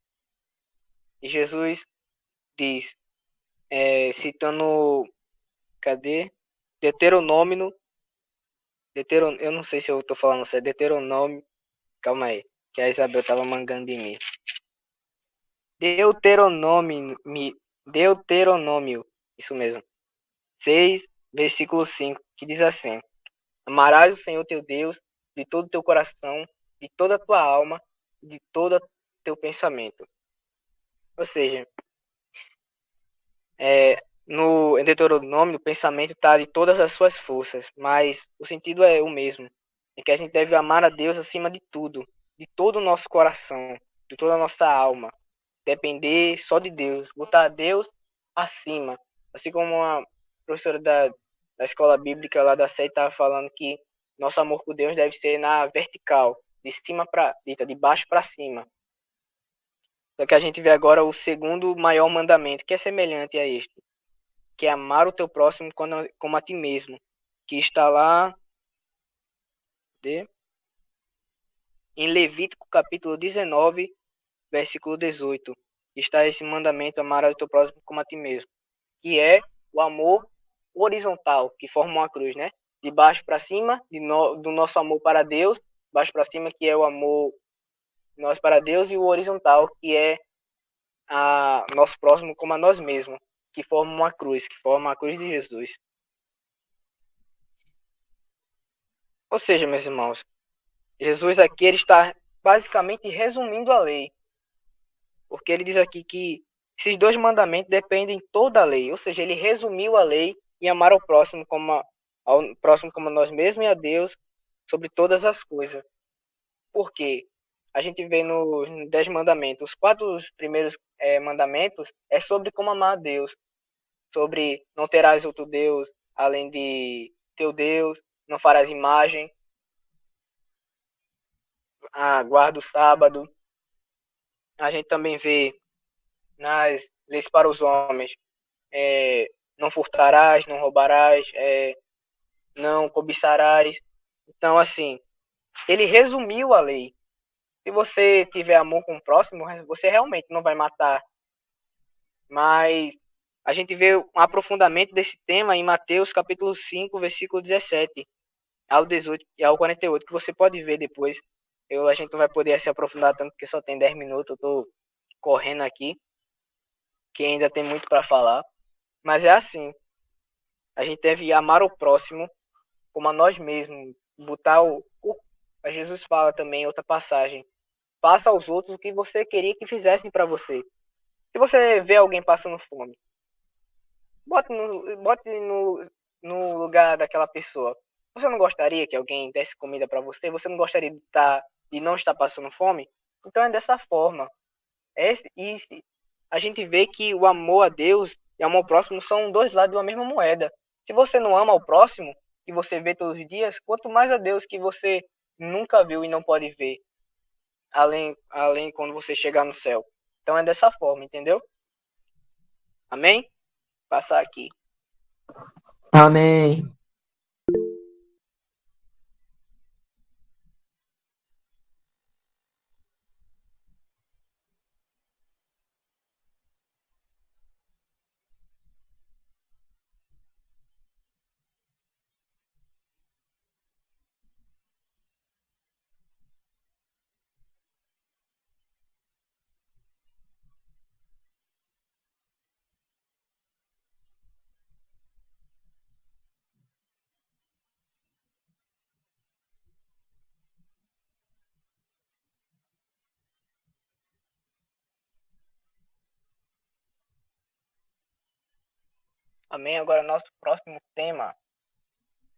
Speaker 1: E Jesus diz, citando, cadê? Deuteronômio, eu não sei se eu estou falando certo, Deuteronômio, calma aí, que a Isabel estava mangando de mim. Deuteronômio, Deuteronômio, isso mesmo, 6, versículo 5, que diz assim: Amarás o Senhor teu Deus de todo o teu coração, de toda a tua alma, de todo o teu pensamento. Ou seja, em Deuteronômio, o pensamento está de todas as suas forças, mas o sentido é o mesmo. É que a gente deve amar a Deus acima de tudo, de todo o nosso coração, de toda a nossa alma. Depender só de Deus, botar Deus acima. Assim como uma professora da escola bíblica lá da sede estava falando que Nosso amor por Deus deve ser na vertical, de baixo para cima. Só que a gente vê agora o segundo maior mandamento, que é semelhante a este, que é amar o teu próximo como a ti mesmo, que está lá em Levítico capítulo 19, versículo 18. Está esse mandamento, amar o teu próximo como a ti mesmo, que é o amor horizontal, que forma uma cruz, né? De baixo para cima, do nosso amor para Deus, baixo para cima, que é o amor nós para Deus, e o horizontal, que é a nosso próximo como a nós mesmos, que forma uma cruz, que forma a cruz de Jesus. Ou seja, meus irmãos, Jesus aqui ele está basicamente resumindo a lei, porque ele diz aqui que esses dois mandamentos dependem toda a lei, ou seja, ele resumiu a lei em amar ao próximo como a nós mesmos e a Deus sobre todas as coisas. Por quê? A gente vê nos 10 mandamentos, os 4 primeiros mandamentos é sobre como amar a Deus, sobre não terás outro Deus além de teu Deus, não farás imagem, guarda o sábado. A gente também vê nas leis para os homens, não furtarás, não roubarás, não cobiçarás. Então, assim, ele resumiu a lei. Se você tiver amor com o próximo, você realmente não vai matar. Mas a gente vê um aprofundamento desse tema em Mateus capítulo 5, versículo 17 ao 18 e ao 48, que você pode ver depois. A gente não vai poder se aprofundar tanto porque só tem 10 minutos, eu estou correndo aqui, que ainda tem muito para falar. Mas é assim, a gente deve amar o próximo como a nós mesmos, botar Jesus fala também em outra passagem, faça aos outros o que você queria que fizessem para você. Se você vê alguém passando fome, bote no lugar daquela pessoa. Você não gostaria que alguém desse comida para você? Você não gostaria de não estar passando fome? Então é dessa forma. A gente vê que o amor a Deus e o amor ao próximo são dois lados de uma mesma moeda. Se você não ama o próximo, que você vê todos os dias, quanto mais a Deus que você nunca viu e não pode ver, além quando você chegar no céu. Então é dessa forma, entendeu? Amém? Passar aqui.
Speaker 5: Amém.
Speaker 1: Amém? Agora nosso próximo tema.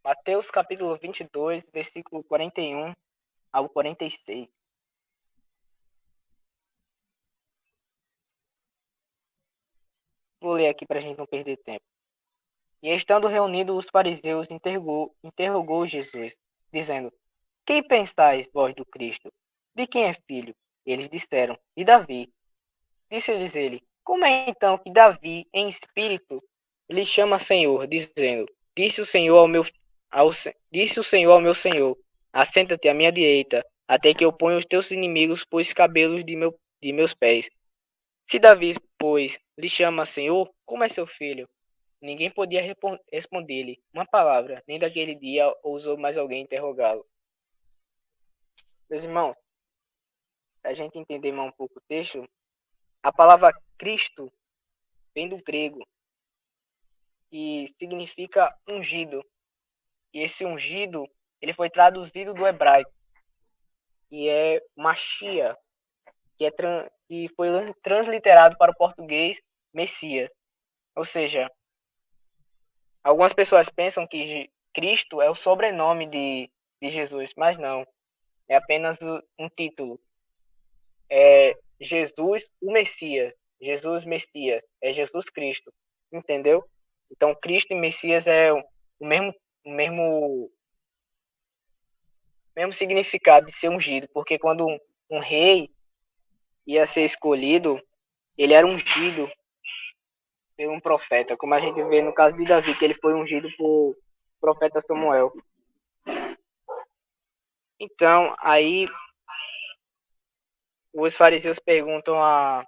Speaker 1: Mateus capítulo 22, versículo 41 ao 46. Vou ler aqui para a gente não perder tempo. E estando reunidos os fariseus, interrogou Jesus, dizendo: Quem pensais vós do Cristo? De quem é filho? Eles disseram: De Davi. Disse-lhes ele: Como é então que Davi, em espírito, lhe chama Senhor, dizendo: Disse o Senhor ao meu Senhor: Assenta-te à minha direita, até que eu ponha os teus inimigos por escabelos de meus pés. Se Davi, pois, lhe chama Senhor, como é seu filho? Ninguém podia responder-lhe uma palavra, nem daquele dia ousou mais alguém interrogá-lo. Meus irmãos, para a gente entender mais um pouco o texto, a palavra Cristo vem do grego e significa ungido. E esse ungido, ele foi traduzido do hebraico, que é Machia, que foi transliterado para o português Messias. Ou seja, algumas pessoas pensam que Cristo é o sobrenome de Jesus, mas não. É apenas um título. É Jesus, o Messias. Jesus Messias. É Jesus Cristo. Entendeu? Então, Cristo e Messias é o mesmo mesmo significado de ser ungido, porque quando um rei ia ser escolhido, ele era ungido por um profeta, como a gente vê no caso de Davi, que ele foi ungido por profeta Samuel. Então, aí os fariseus perguntam a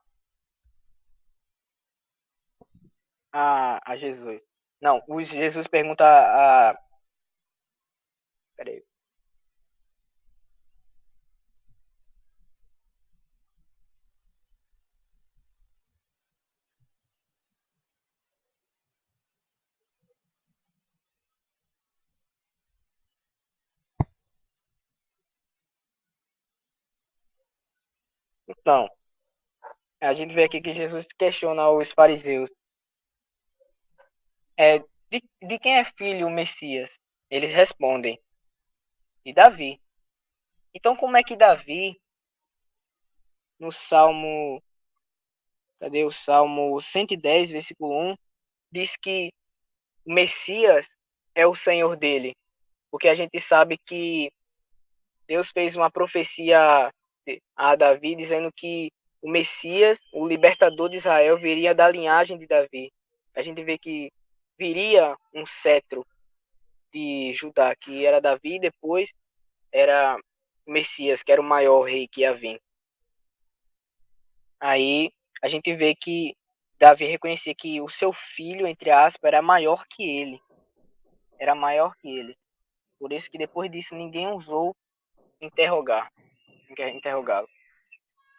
Speaker 1: Jesus. Não, Jesus pergunta peraí. Então, a gente vê aqui que Jesus questiona os fariseus. De quem é filho o Messias? Eles respondem, de Davi. Então, como é que Davi, no Salmo, cadê o Salmo 110, versículo 1, diz que o Messias é o Senhor dele? Porque a gente sabe que Deus fez uma profecia a Davi dizendo que o Messias, o libertador de Israel, viria da linhagem de Davi. A gente vê que viria um cetro de Judá, que era Davi, e depois era o Messias, que era o maior rei que ia vir. Aí a gente vê que Davi reconhecia que o seu filho, entre aspas, era maior que ele. Era maior que ele. Por isso que depois disso ninguém ousou interrogá-lo.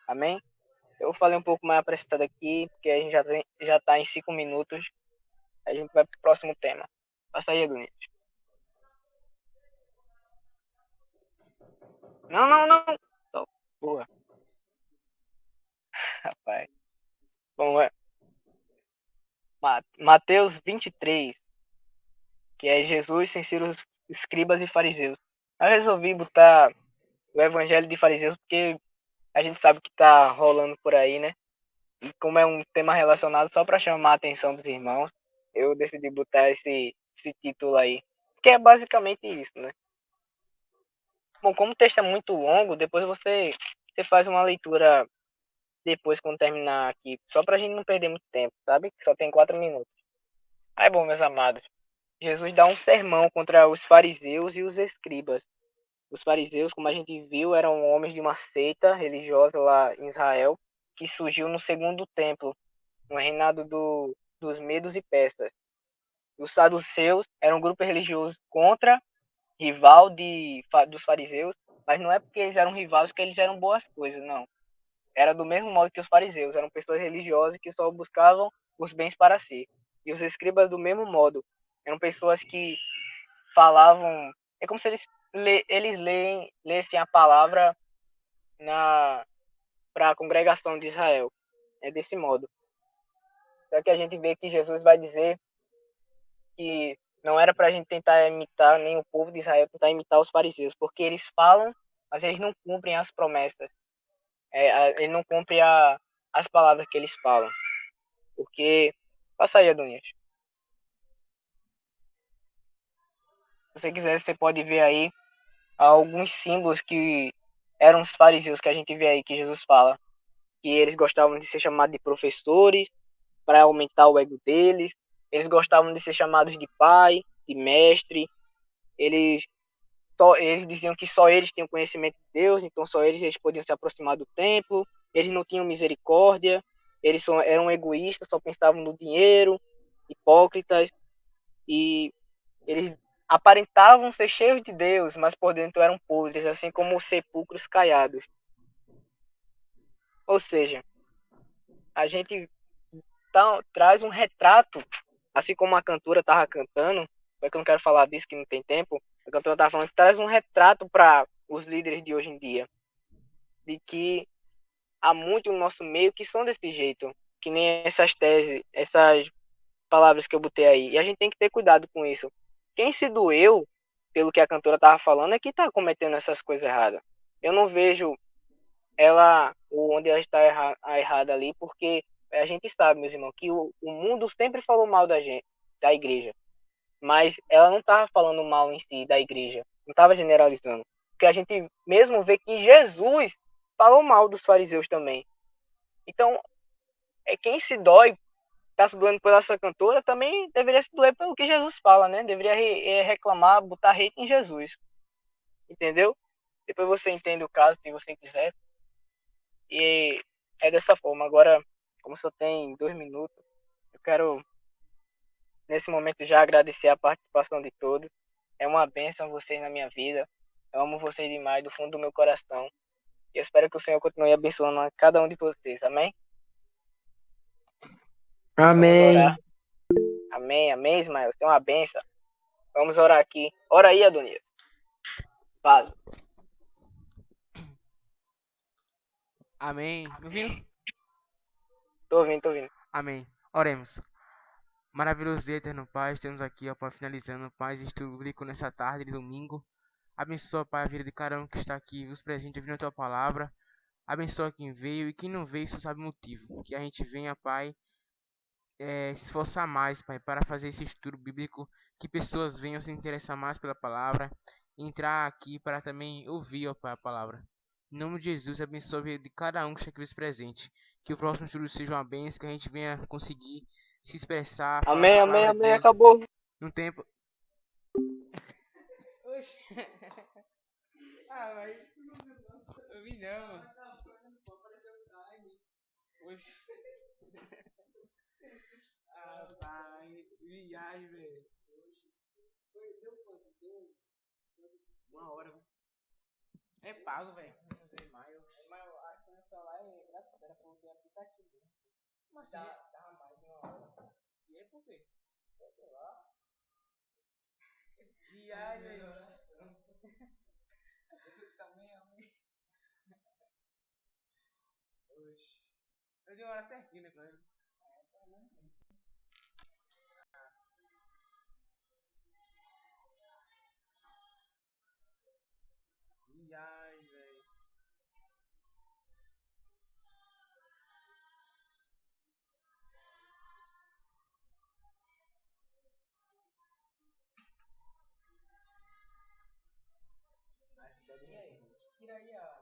Speaker 1: Amém? Eu falei um pouco mais apressado aqui, porque a gente já tá em 5 minutos. A gente vai pro próximo tema. Passa aí, Adonis. Não, não, não. Boa, rapaz. Bom, Mateus 23, que é Jesus sem ser os escribas e fariseus. Eu resolvi botar o evangelho de fariseus porque a gente sabe que tá rolando por aí, né? E como é um tema relacionado só para chamar a atenção dos irmãos, eu decidi botar esse título aí. Que é basicamente isso, né? Bom, como o texto é muito longo, depois você faz uma leitura depois quando terminar aqui, só pra gente não perder muito tempo, sabe? Só tem 4 minutos. Aí, bom, meus amados, Jesus dá um sermão contra os fariseus e os escribas. Os fariseus, como a gente viu, eram homens de uma seita religiosa lá em Israel, que surgiu no segundo templo, no reinado dos Medos e Persas. Os saduceus eram um grupo religioso contra, rival dos fariseus, mas não é porque eles eram rivais que eles eram boas coisas, não. Era do mesmo modo que os fariseus, eram pessoas religiosas que só buscavam os bens para si. E os escribas do mesmo modo, eram pessoas que falavam, é como se eles lessem a palavra para a congregação de Israel. É desse modo. Só que a gente vê que Jesus vai dizer que não era para a gente tentar imitar, nem o povo de Israel tentar imitar os fariseus, porque eles falam, mas eles não cumprem as promessas. Eles não cumprem as palavras que eles falam. Porque, passa aí, Adonis. Se você quiser, você pode ver aí alguns símbolos que eram os fariseus que a gente vê aí, que Jesus fala. Que eles gostavam de ser chamados de professores, para aumentar o ego deles. Eles gostavam de ser chamados de pai, de mestre. Eles diziam que só eles tinham conhecimento de Deus, então só eles podiam se aproximar do templo. Eles não tinham misericórdia. Eles eram egoístas, só pensavam no dinheiro, hipócritas. E eles aparentavam ser cheios de Deus, mas por dentro eram podres, assim como sepulcros caiados. Ou seja, a gente traz um retrato, assim como a cantora estava cantando, é que eu não quero falar disso, que não tem tempo, a cantora estava falando que traz um retrato para os líderes de hoje em dia, de que há muito no nosso meio que são desse jeito, que nem essas teses, essas palavras que eu botei aí, e a gente tem que ter cuidado com isso. Quem se doeu pelo que a cantora estava falando é que está cometendo essas coisas erradas. Eu não vejo ela onde ela está errada ali, porque a gente sabe, meus irmãos, que o mundo sempre falou mal da gente, da igreja, mas ela não estava falando mal em si da igreja, não estava generalizando. Porque a gente mesmo vê que Jesus falou mal dos fariseus também. Então, quem se dói, tá se doendo pela essa cantora, também deveria se doer pelo que Jesus fala, né? Deveria reclamar, botar hate em Jesus. Entendeu? Depois você entende o caso, se você quiser. E é dessa forma. Agora, como só tem 2 minutos, eu quero, nesse momento, já agradecer a participação de todos. É uma bênção vocês na minha vida. Eu amo vocês demais, do fundo do meu coração. E eu espero que o Senhor continue abençoando a cada um de vocês. Amém? Vamos
Speaker 5: Amém.
Speaker 1: orar. Amém, amém, Ismael. Você é uma bênção. Vamos orar aqui. Ora aí, Adonias. Paz.
Speaker 6: Amém. Me ouvindo?
Speaker 1: Tô ouvindo, tô ouvindo.
Speaker 6: Amém. Oremos. Maravilhoso e eterno Pai, estamos aqui, ó Pai, finalizando, Pai, esse estudo bíblico nessa tarde de domingo. Abençoa, Pai, a vida de cada um que está aqui, os presentes ouvindo a Tua palavra. Abençoa quem veio e quem não veio, só sabe o motivo. Que a gente venha, Pai, se esforçar mais, Pai, para fazer esse estudo bíblico, que pessoas venham se interessar mais pela palavra, entrar aqui para também ouvir, ó Pai, a palavra. Em nome de Jesus, abençoe a vida de cada um que está aqui presente. Que o próximo estudo seja uma bênção, que a gente venha conseguir se expressar, falar
Speaker 1: Amém,
Speaker 6: essa
Speaker 1: amém,
Speaker 6: palavra de
Speaker 1: amém.
Speaker 6: Deus
Speaker 1: Acabou.
Speaker 6: num tempo. Oxi. Ah, mas eu vi não. Oxi. Ah, pai, viagem, velho. Uma hora, velho. É pago, velho. Não sei mais. Mas eu acho que no celular é gratuito, era por ter aplicativo. Como assim? Dá mais de uma hora. E aí por quê? Sei lá. Viagem, velho. Você sabe mesmo? Oxi. Eu dei uma hora certinha, né, cara? Viagem, velho. E aí? Tira aí a